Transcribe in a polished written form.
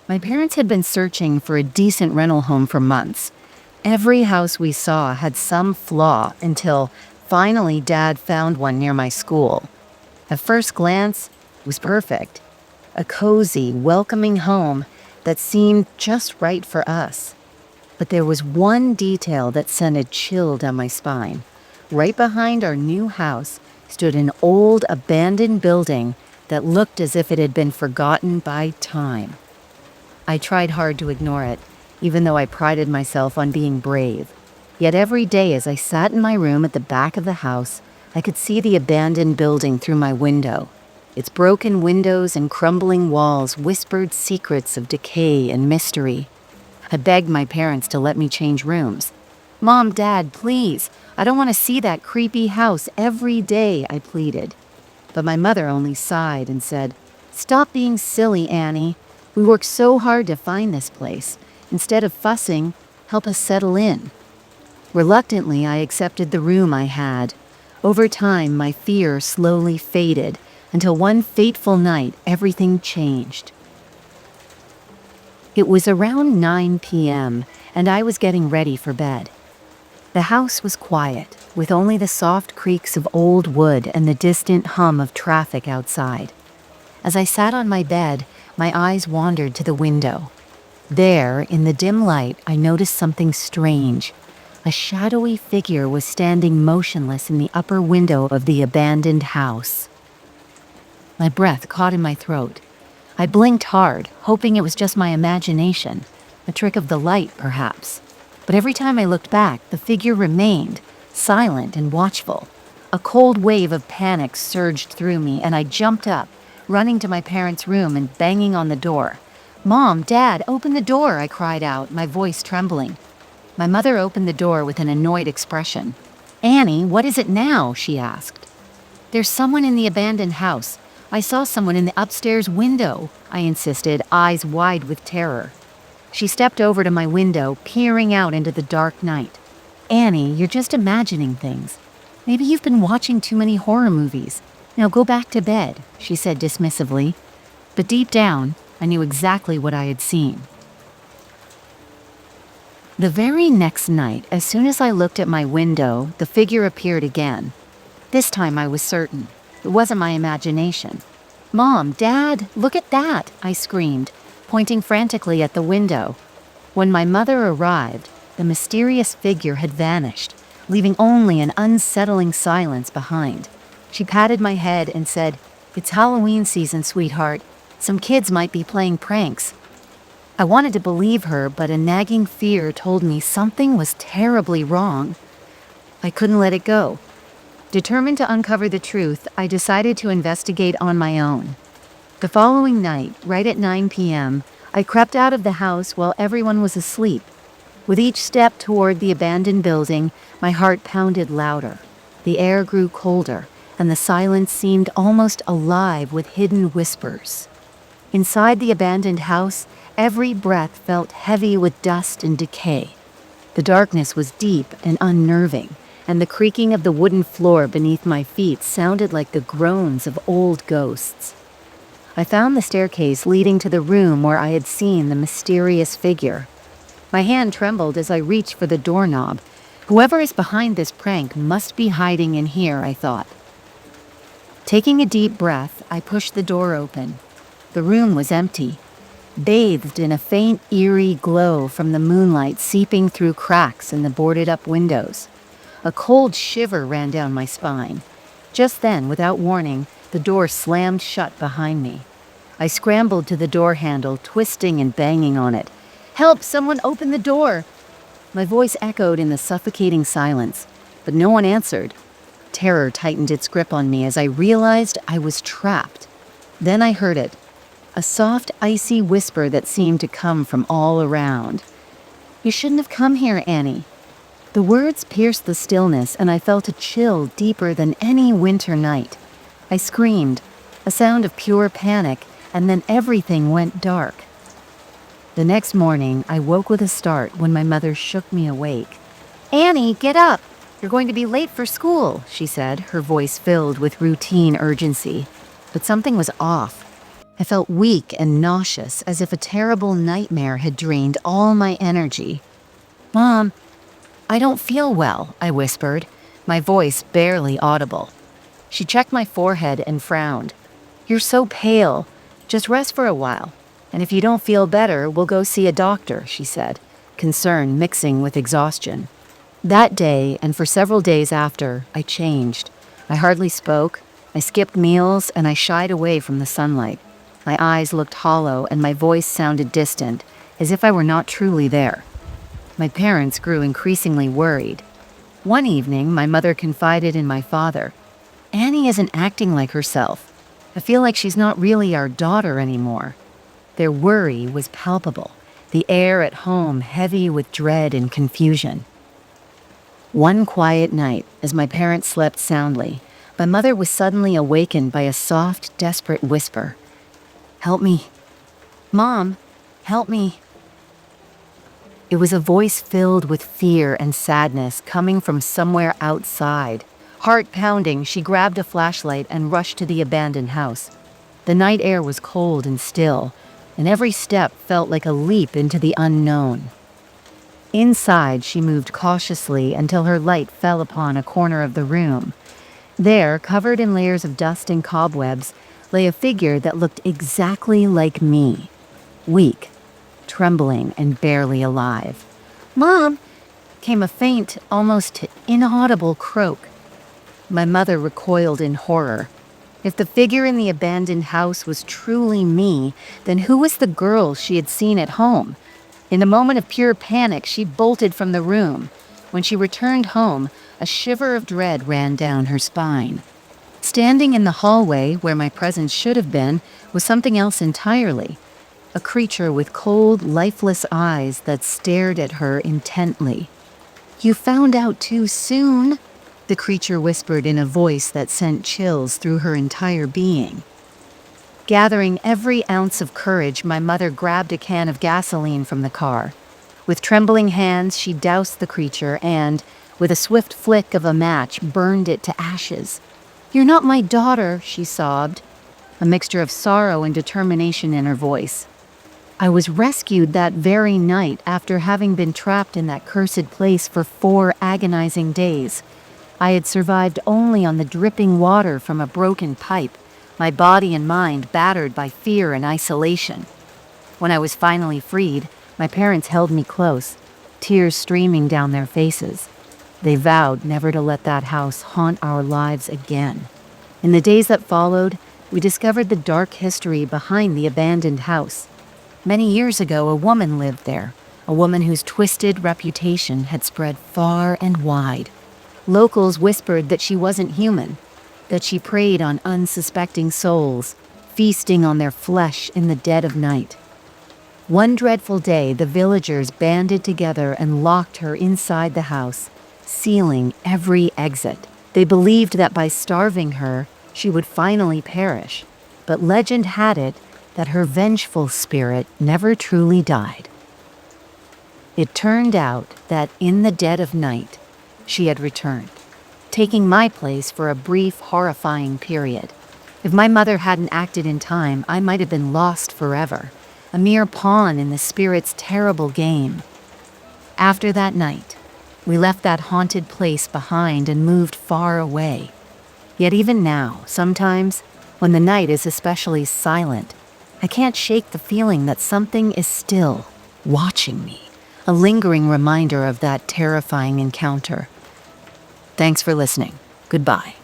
My parents had been searching for a decent rental home for months. Every house we saw had some flaw until finally Dad found one near my school. At first glance, it was perfect. A cozy, welcoming home that seemed just right for us. But there was one detail that sent a chill down my spine. Right behind our new house stood an old, abandoned building that looked as if it had been forgotten by time. I tried hard to ignore it, even though I prided myself on being brave. Yet every day as I sat in my room at the back of the house, I could see the abandoned building through my window. Its broken windows and crumbling walls whispered secrets of decay and mystery. I begged my parents to let me change rooms. "Mom, Dad, please, I don't want to see that creepy house every day," I pleaded. But my mother only sighed and said, "Stop being silly, Annie. We worked so hard to find this place. Instead of fussing, help us settle in." Reluctantly, I accepted the room I had. Over time, my fear slowly faded until one fateful night, everything changed. It was around 9 p.m., and I was getting ready for bed. The house was quiet, with only the soft creaks of old wood and the distant hum of traffic outside. As I sat on my bed, my eyes wandered to the window. There, in the dim light, I noticed something strange. A shadowy figure was standing motionless in the upper window of the abandoned house. My breath caught in my throat. I blinked hard, hoping it was just my imagination, a trick of the light, perhaps. But every time I looked back, the figure remained, silent and watchful. A cold wave of panic surged through me, and I jumped up, running to my parents' room and banging on the door. "Mom, Dad, open the door," I cried out, my voice trembling. My mother opened the door with an annoyed expression. "Annie, what is it now?" she asked. "There's someone in the abandoned house. I saw someone in the upstairs window," I insisted, eyes wide with terror. She stepped over to my window, peering out into the dark night. "Annie, you're just imagining things. Maybe you've been watching too many horror movies. Now go back to bed," she said dismissively. But deep down, I knew exactly what I had seen. The very next night, as soon as I looked at my window, the figure appeared again. This time I was certain. It wasn't my imagination. "Mom, Dad, look at that!" I screamed, pointing frantically at the window. When my mother arrived, the mysterious figure had vanished, leaving only an unsettling silence behind. She patted my head and said, "It's Halloween season, sweetheart. Some kids might be playing pranks." I wanted to believe her, but a nagging fear told me something was terribly wrong. I couldn't let it go. Determined to uncover the truth, I decided to investigate on my own. The following night, right at 9 p.m., I crept out of the house while everyone was asleep. With each step toward the abandoned building, my heart pounded louder. The air grew colder, and the silence seemed almost alive with hidden whispers. Inside the abandoned house, every breath felt heavy with dust and decay. The darkness was deep and unnerving, and the creaking of the wooden floor beneath my feet sounded like the groans of old ghosts. I found the staircase leading to the room where I had seen the mysterious figure. My hand trembled as I reached for the doorknob. Whoever is behind this prank must be hiding in here, I thought. Taking a deep breath, I pushed the door open. The room was empty, bathed in a faint, eerie glow from the moonlight seeping through cracks in the boarded-up windows. A cold shiver ran down my spine. Just then, without warning, the door slammed shut behind me. I scrambled to the door handle, twisting and banging on it. "Help! Someone open the door!" My voice echoed in the suffocating silence, but no one answered. Terror tightened its grip on me as I realized I was trapped. Then I heard it, a soft, icy whisper that seemed to come from all around. "You shouldn't have come here, Annie." The words pierced the stillness, and I felt a chill deeper than any winter night. I screamed, a sound of pure panic, and then everything went dark. The next morning, I woke with a start when my mother shook me awake. "Annie, get up! You're going to be late for school," she said, her voice filled with routine urgency. But something was off. I felt weak and nauseous, as if a terrible nightmare had drained all my energy. "Mom, I don't feel well," I whispered, my voice barely audible. She checked my forehead and frowned. "You're so pale. Just rest for a while. And if you don't feel better, we'll go see a doctor," she said, concern mixing with exhaustion. That day, and for several days after, I changed. I hardly spoke, I skipped meals, and I shied away from the sunlight. My eyes looked hollow, and my voice sounded distant, as if I were not truly there. My parents grew increasingly worried. One evening, my mother confided in my father. "Annie isn't acting like herself. I feel like she's not really our daughter anymore." Their worry was palpable, the air at home heavy with dread and confusion. One quiet night, as my parents slept soundly, my mother was suddenly awakened by a soft, desperate whisper. "Help me. Mom, help me." It was a voice filled with fear and sadness coming from somewhere outside. Heart pounding, she grabbed a flashlight and rushed to the abandoned house. The night air was cold and still, and every step felt like a leap into the unknown. Inside, she moved cautiously until her light fell upon a corner of the room. There, covered in layers of dust and cobwebs, lay a figure that looked exactly like me. Weak, trembling, and barely alive. "Mom!" came a faint, almost inaudible croak. My mother recoiled in horror. If the figure in the abandoned house was truly me, then who was the girl she had seen at home? In a moment of pure panic, she bolted from the room. When she returned home, a shiver of dread ran down her spine. Standing in the hallway, where my presence should have been, was something else entirely. A creature with cold, lifeless eyes that stared at her intently. "You found out too soon," the creature whispered in a voice that sent chills through her entire being. Gathering every ounce of courage, my mother grabbed a can of gasoline from the car. With trembling hands, she doused the creature and, with a swift flick of a match, burned it to ashes. "You're not my daughter," she sobbed, a mixture of sorrow and determination in her voice. "I was rescued that very night after having been trapped in that cursed place for 4 agonizing days. I had survived only on the dripping water from a broken pipe, my body and mind battered by fear and isolation. When I was finally freed, my parents held me close, tears streaming down their faces. They vowed never to let that house haunt our lives again. In the days that followed, we discovered the dark history behind the abandoned house. Many years ago, a woman lived there, a woman whose twisted reputation had spread far and wide. Locals whispered that she wasn't human, that she preyed on unsuspecting souls, feasting on their flesh in the dead of night. One dreadful day, the villagers banded together and locked her inside the house, sealing every exit. They believed that by starving her, she would finally perish, but legend had it that her vengeful spirit never truly died. It turned out that in the dead of night, she had returned, taking my place for a brief, horrifying period. If my mother hadn't acted in time, I might have been lost forever, a mere pawn in the spirit's terrible game. After that night, we left that haunted place behind and moved far away. Yet even now, sometimes, when the night is especially silent, I can't shake the feeling that something is still watching me, a lingering reminder of that terrifying encounter. Thanks for listening. Goodbye.